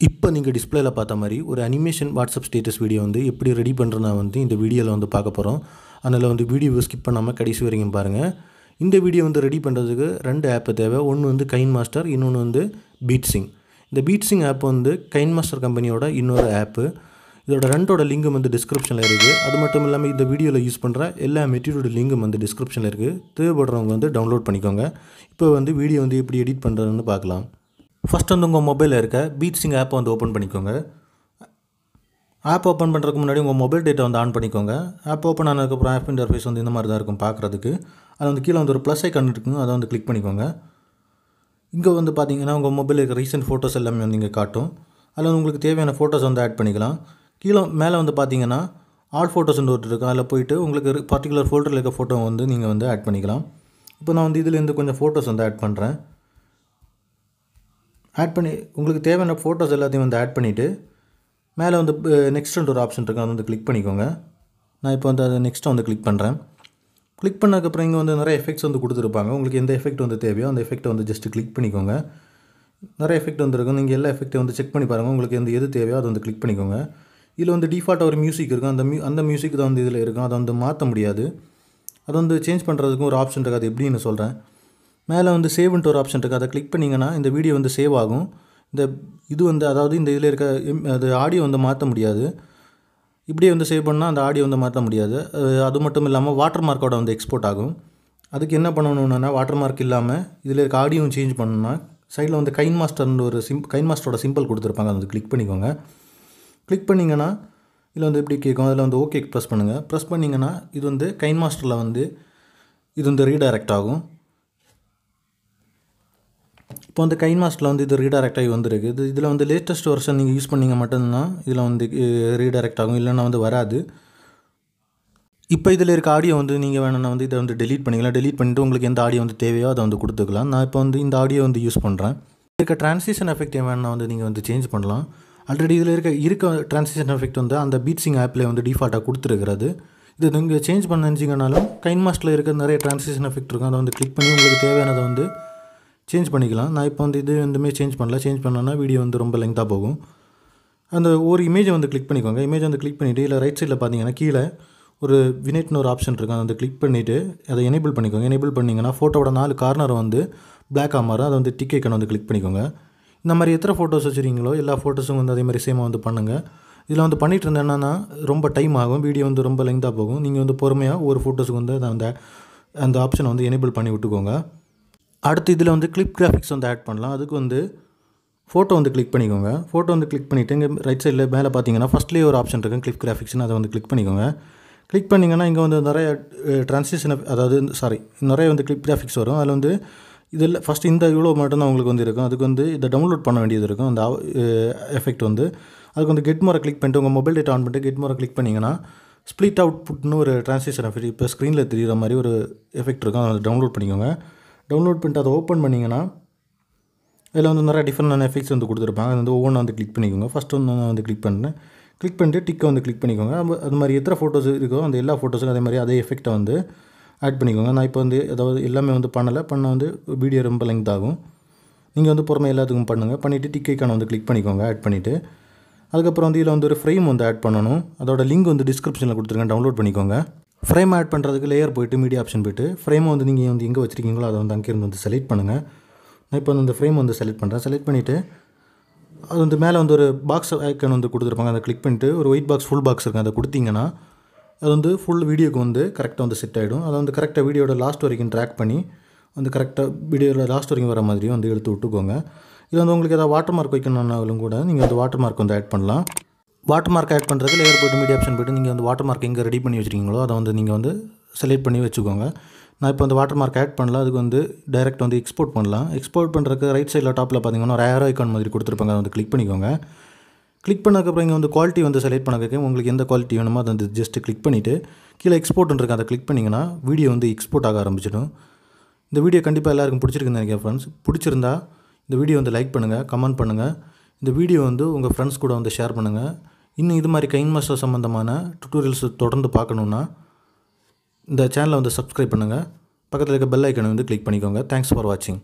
இப்போ நீங்கள் டிஸ்பிளேல பார்த்த மாதிரி ஒரு அனிமேஷன் வாட்ஸ்அப் ஸ்டேட்டஸ் வீடியோ வந்து எப்படி ரெடி பண்ணுறதுனா வந்து இந்த வீடியோவில் வந்து பார்க்க போகிறோம். அதனால் வந்து வீடியோவை ஸ்கிப் பண்ணாமல் கடைசி வரைக்கும் பாருங்கள். இந்த வீடியோ வந்து ரெடி பண்ணுறதுக்கு 2 ஆப் தேவை. ஒன்று வந்து கைன்மாஸ்டர், இன்னொன்று வந்து பீட்ஸிங். இந்த பீட்ஸிங் ஆப் வந்து கைன்மாஸ்டர் கம்பெனியோட இன்னொரு ஆப்பு. இதோட 2ஓட லிங்கும் வந்து டிஸ்கிரிப்ஷனில் இருக்குது. அது மட்டும் இல்லாமல் இந்த வீடியோவில் யூஸ் பண்ணுற எல்லா மெட்டீரியலோட லிங்கும் வந்து டிஸ்கிரிப்ஷனில் இருக்குது. தேவைப்படுறவங்க வந்து டவுன்லோட் பண்ணிக்கோங்க. இப்போ வந்து வீடியோ வந்து எப்படி எடிட் பண்ணுறதுன்னு பார்க்கலாம். ஃபஸ்ட் வந்து உங்கள் மொபைலில் இருக்க பீட்ஸிங் ஆப்பை வந்து ஓப்பன் பண்ணிக்கோங்க. ஆப் ஓப்பன் பண்ணுறதுக்கு முன்னாடி உங்கள் மொபைல் டேட்டா வந்து ஆன் பண்ணிக்கோங்க. ஆப் ஓப்பன் ஆனதுக்கப்புறம் ஆப் இன்டர்ஃபேஸ் வந்து இந்த மாதிரி தான் இருக்கும் பார்க்குறதுக்கு. அது வந்து கீழே வந்து ஒரு ப்ளஸ் ஐக்கான் இருக்குங்க, அதை வந்து கிளிக் பண்ணிக்கோங்க. இங்கே வந்து பார்த்தீங்கன்னா உங்கள் மொபைலில் இருக்க ரீசெண்ட் ஃபோட்டோஸ் எல்லாமே வந்து இங்கே காட்டும். அதில் வந்து உங்களுக்கு தேவையான ஃபோட்டோஸ் வந்து ஆட் பண்ணிக்கலாம். கீழே மேலே வந்து பார்த்தீங்கன்னா ஆல் ஃபோட்டோஸ் வந்து ஒன்று இருக்கும். அதில் போய்ட்டு உங்களுக்கு பர்டிகுலர் ஃபோல்டரில் இருக்க ஃபோட்டோ வந்து நீங்கள் வந்து ஆட் பண்ணிக்கலாம். இப்போ நான் வந்து இதுலேருந்து கொஞ்சம் ஃபோட்டோஸ் வந்து ஆட் பண்ணுறேன். ஆட் பண்ணி உங்களுக்கு தேவையான ஃபோட்டோஸ் எல்லாத்தையும் வந்து ஆட் பண்ணிவிட்டு மேலே வந்து நெக்ஸ்ட்டுன்ற ஒரு ஆப்ஷன் இருக்குது, அதை வந்து கிளிக் பண்ணிக்கோங்க. நான் இப்போ வந்து அதை நெக்ஸ்ட்டு வந்து கிளிக் பண்ணுறேன். கிளிக் பண்ணதுக்கப்புறம் இங்கே வந்து நிறைய எஃபெக்ட்ஸ் வந்து கொடுத்துருப்பாங்க. உங்களுக்கு எந்த எஃபெக்ட் வந்து தேவையோ அந்த எஃபெக்ட்டை வந்து ஜஸ்ட்டு கிளிக் பண்ணிக்கோங்க. நிறைய எஃபெக்ட் வந்துருக்கும். நீங்கள் எல்லா எஃபெக்ட்டை வந்து செக் பண்ணி பாருங்கள். உங்களுக்கு எது தேவையோ அதை வந்து கிளிக் பண்ணிக்கோங்க. இதில் வந்து டிஃபால்ட்டாக ஒரு மியூசிக் இருக்கும். அந்த மியூசிக் தான் வந்து இதில் இருக்கும். அதை வந்து மாற்ற முடியாது. அதை வந்து சேஞ்ச் பண்ணுறதுக்கும் ஒரு ஆப்ஷன் இருக்குது. அது எப்படின்னு சொல்கிறேன். மேலே வந்து சேவ்ன்ட்டு ஒரு ஆப்ஷன் இருக்குது. அதை கிளிக் பண்ணிங்கன்னா இந்த வீடியோ வந்து சேவ் ஆகும். இது வந்து அதாவது இந்த இதில் இருக்க அது ஆடியோ வந்து மாற்ற முடியாது. இப்படியே வந்து சேவ் பண்ணால் அந்த ஆடியோ வந்து மாற்ற முடியாது. அது மட்டும் இல்லாமல் வாட்டர் மார்க்கோட வந்து எக்ஸ்போர்ட் ஆகும். அதுக்கு என்ன பண்ணணுன்னா வாட்டர் மார்க் இல்லாமல் இதில் இருக்க ஆடியோவும் சேஞ்ச் பண்ணணும்னா சைடில் வந்து கைன்மாஸ்டர்னு ஒரு கைன்மாஸ்டரோட சிம்பிள் கொடுத்துருப்பாங்க. அதை வந்து கிளிக் பண்ணிக்கோங்க. கிளிக் பண்ணிங்கன்னா இதில் வந்து எப்படி கேட்கும், அதில் வந்து ஓகே ப்ரெஸ் பண்ணுங்கள். ப்ரெஸ் பண்ணிங்கன்னா இது வந்து கைன்மாஸ்டரில் வந்து இது வந்து ரீடைரக்ட் ஆகும். இப்போ வந்து கைன்மாஸ்டரில் வந்து இது ரீடைரக்ட் ஆகி வந்துருக்கு. இதில் வந்து லேட்டஸ்ட் வெர்ஷன் நீங்கள் யூஸ் பண்ணிங்க மட்டும்தான் இதில் வந்து ரீடைரக்ட் ஆகும், இல்லைன்னா வந்து வராது. இப்போ இதில் இருக்க ஆடியோ வந்து நீங்கள் வேணும்னா வந்து இதை வந்து டெலீட் பண்ணிக்கலாம். டெலீட் பண்ணிவிட்டு உங்களுக்கு எந்த ஆடியோ வந்து தேவையோ அதை வந்து கொடுத்துக்கலாம். நான் இப்போ வந்து இந்த ஆடியோ வந்து யூஸ் பண்ணுறேன். இருக்க ட்ரான்சிஷன் எஃபெக்ட் வேணும்னா வந்து நீங்கள் வந்து சேஞ்ச் பண்ணலாம். ஆல்ரெடி இதில் இருக்க ட்ரான்சிஷன் எஃபெக்ட் வந்து அந்த பீட்ஸிங் ஆப்பில் வந்து டிஃபால்ட்டாக கொடுத்துருக்கிறது. இது நீங்கள் சேஞ்ச் பண்ண நினச்சிங்கனாலும் கைன்மாஸ்டரில் இருக்க நிறைய ட்ரான்சிஷன் எஃபெக்ட் இருக்கும். அதை வந்து கிளிக் பண்ணி உங்களுக்கு தேவையானதை வந்து சேஞ்ச் பண்ணிக்கலாம். நான் இப்போ வந்து இது வந்துமே சேஞ்ச் பண்ணல. சேஞ்ச் பண்ணோன்னா வீடியோ வந்து ரொம்ப லெங்க்தாக போகும். அந்த ஒரு இமேஜை வந்து கிளிக் பண்ணிக்கோங்க. இமேஜ் வந்து கிளிக் பண்ணிவிட்டு இல்லை ரைட் சைடில் பார்த்தீங்கன்னா கீழே ஒரு வினெட்னு ஒரு ஆப்ஷன் இருக்கும். அதை வந்து கிளிக் பண்ணிவிட்டு அதை எனேபிள் பண்ணிக்கோங்க. எனேபிள் பண்ணிங்கன்னா ஃபோட்டோவோட 4 கார்னரை வந்து பிளாக்காக மாறும். அதை வந்து டிக் ஐக்கன் வந்து கிளிக் பண்ணிக்கோங்க. இந்த மாதிரி எத்தனை ஃபோட்டோஸ் வச்சுருக்கீங்களோ எல்லா ஃபோட்டோஸும் வந்து அதே மாதிரி சேமாக வந்து பண்ணுங்கள். இதில் வந்து பண்ணிகிட்டு இருந்தேன்னா ரொம்ப டைம் ஆகும், வீடியோ வந்து ரொம்ப லெங்க்தாக போகும். நீங்கள் வந்து பொறுமையாக ஒரு ஃபோட்டோஸுக்கு வந்து அந்த ஆப்ஷனை வந்து எனேபிள் பண்ணி விட்டுக்கோங்க. அடுத்து இதில் வந்து கிளிப் கிராஃபிக்ஸ் வந்து ஆட் பண்ணலாம். அதுக்கு வந்து ஃபோட்டோ வந்து கிளிக் பண்ணிக்கோங்க. ஃபோட்டோ வந்து கிளிக் பண்ணிவிட்டு இங்கே ரைட் சைடில் மேலே பார்த்தீங்கன்னா ஃபஸ்ட்லேயே ஒரு ஆப்ஷன் இருக்குது, கிளிப் கிராஃபிக்ஸ்னு. அதை வந்து கிளிக் பண்ணிக்கோங்க. கிளிக் பண்ணிங்கன்னா இங்கே வந்து நிறைய ட்ரான்சிஷன் நிறைய வந்து கிளிப் கிராஃபிக்ஸ் வரும். அதில் வந்து இதில் ஃபஸ்ட்டு இந்த இவ்வளோ மட்டும்தான் உங்களுக்கு வந்து இருக்கும். அதுக்கு வந்து இதை டவுன்லோட் பண்ண வேண்டியது இருக்கும். அந்த எஃபெக்ட் வந்து அதுக்கு வந்து கெட் மோரை கிளிக் பண்ணிட்டு உங்கள் மொபைல் டேட்டா ஆன் பண்ணிட்டு கெட் மோரை கிளிக் பண்ணிங்கன்னா ஸ்ப்ளிட் அவுட் புட்னு ஒரு ட்ரான்சிஷன் எஃபெக்ட் இப்போ ஸ்க்ரீனில் தெரிகிற மாதிரி ஒரு எஃபெக்ட் இருக்கும். அதை வந்து டவுன்லோட் பண்ணிக்கோங்க. டவுன்லோட் பண்ணிட்டு அதை ஓப்பன் பண்ணிங்கன்னா இதில் வந்து நிறைய டிஃப்ரெண்டான எஃபெக்ட்ஸ் வந்து கொடுத்துருப்பாங்க. அது வந்து ஒவ்வொன்றா வந்து கிளிக் பண்ணிக்கோங்க. ஃபஸ்ட்டு வந்து நான் வந்து கிளிக் பண்ணுறேன். கிளிக் பண்ணிட்டு டிக்கை வந்து கிளிக் பண்ணிக்கோங்க. அது மாதிரி எத்தனை ஃபோட்டோஸ் இருக்கோ அந்த எல்லா ஃபோட்டோஸுக்கும் அதே மாதிரி அதே எஃபெக்ட்டை வந்து ஆட் பண்ணிக்கோங்க. நான் இப்போ வந்து அதாவது எல்லாமே வந்து பண்ண வந்து வீடியோ ரொம்ப லெங்க் ஆகும். நீங்கள் வந்து பொறுமை எல்லாத்துக்கும் பண்ணுங்கள். பண்ணிவிட்டு டிக் ஐக்கான வந்து கிளிக் பண்ணிக்கோங்க. ஆட் பண்ணிவிட்டு அதுக்கப்புறம் வந்து இதில் வந்து ஒரு ஃப்ரேம் வந்து ஆட் பண்ணணும். அதோட லிங்க் வந்து டிஸ்கிரிப்ஷனில் கொடுத்துருக்கேன், டவுன்லோட் பண்ணிக்கோங்க. ஃப்ரேம் ஆட் பண்ணுறதுக்கு லேயர் போய்ட்டு மீடியா ஆப்ஷன் போய்ட்டு ஃப்ரேமை வந்து நீங்கள் வந்து எங்கே வச்சுருக்கீங்களோ அதை வந்து அங்கேருந்து வந்து செலக்ட் பண்ணுங்கள். நான் இப்போ வந்து இந்த ஃப்ரேம் வந்து செலக்ட் பண்ணுறேன். செலக்ட் பண்ணிவிட்டு அது வந்து மேலே வந்து ஒரு பாக்ஸ் ஐக்கன் வந்து கொடுத்துருப்பாங்க. அதை கிளிக் பண்ணிட்டு ஒரு ஒயிட் பாக்ஸ் ஃபுல் பாக்ஸ் இருக்குது, அதை கொடுத்தீங்கன்னா அது வந்து ஃபுல் வீடியோக்கு வந்து கரெக்டாக வந்து செட் ஆகிடும். அதை வந்து கரெக்டாக வீடியோட லாஸ்ட் வரைக்கும் ட்ராக் பண்ணி வந்து கரெக்டாக வீடியோவில் லாஸ்ட் வரைக்கும் வர மாதிரியும் வந்து எடுத்து விட்டுக்கோங்க. இது வந்து உங்களுக்கு ஏதாவது வாட்டர் மார்க் வைக்கணுன்னாலும் கூட நீங்கள் வந்து வாட்டர் மார்க் வந்து ஆட் பண்ணலாம். வாட்டர் மார்க் ஆட் பண்ணுறதுக்கு லேயர் போய்ட்டு மீடியா ஆப்ஷன் போய்ட்டு நீங்கள் வந்து வாட்டர் மார்க் எங்கே ரெடி பண்ணி வச்சுருக்கீங்களோ அதை வந்து நீங்கள் வந்து செலக்ட் பண்ணி வச்சுக்கோங்க. நான் இப்போ வந்து வாட்டர் மார்க் ஆட் பண்ணலாம். அதுக்கு வந்து டைரெக்ட் வந்து எக்ஸ்போர்ட் பண்ணலாம். எக்ஸ்போர்ட் பண்ணுறதுக்கு ரைட் சைடில் டாப்பில் பார்த்தீங்கன்னா ஒரு ஏரோ ஐக்கான் மாதிரி கொடுத்துருப்பாங்க. அதை வந்து கிளிக் பண்ணிக்கோங்க. கிளிக் பண்ணதுக்கப்புறம் இங்கே வந்து குவாலிட்டி வந்து செலக்ட் பண்ணதுக்கு உங்களுக்கு எந்த குவாலிட்டி வேணுமோ அதை வந்து ஜஸ்ட்டு கிளிக் பண்ணிவிட்டு கீழே எக்ஸ்போர்ட்னு இருக்குது, அதை கிளிக் பண்ணிங்கன்னா வீடியோ வந்து எக்ஸ்போர்ட் ஆக ஆரம்பிச்சிடும். இந்த வீடியோ கண்டிப்பாக எல்லாருக்கும் பிடிச்சிருக்குன்னு நினைக்கிறேன் ஃப்ரெண்ட்ஸ். பிடிச்சிருந்தா இந்த வீடியோ வந்து லைக் பண்ணுங்கள், கமெண்ட் பண்ணுங்கள். இந்த வீடியோ வந்து உங்கள் ஃப்ரெண்ட்ஸ் கூட வந்து ஷேர் பண்ணுங்கள். இன்னும் இது மாதிரி கைன்மாஸ்டர் சம்மந்தமான டுட்டோரியல்ஸ் தொடர்ந்து பார்க்கணுன்னா இந்த சேனலை வந்து சப்ஸ்கிரைப் பண்ணுங்கள். பக்கத்தில் இருக்க பெல் ஐக்கனை வந்து கிளிக் பண்ணிக்கோங்க. தேங்க்ஸ் ஃபார் வாட்சிங்.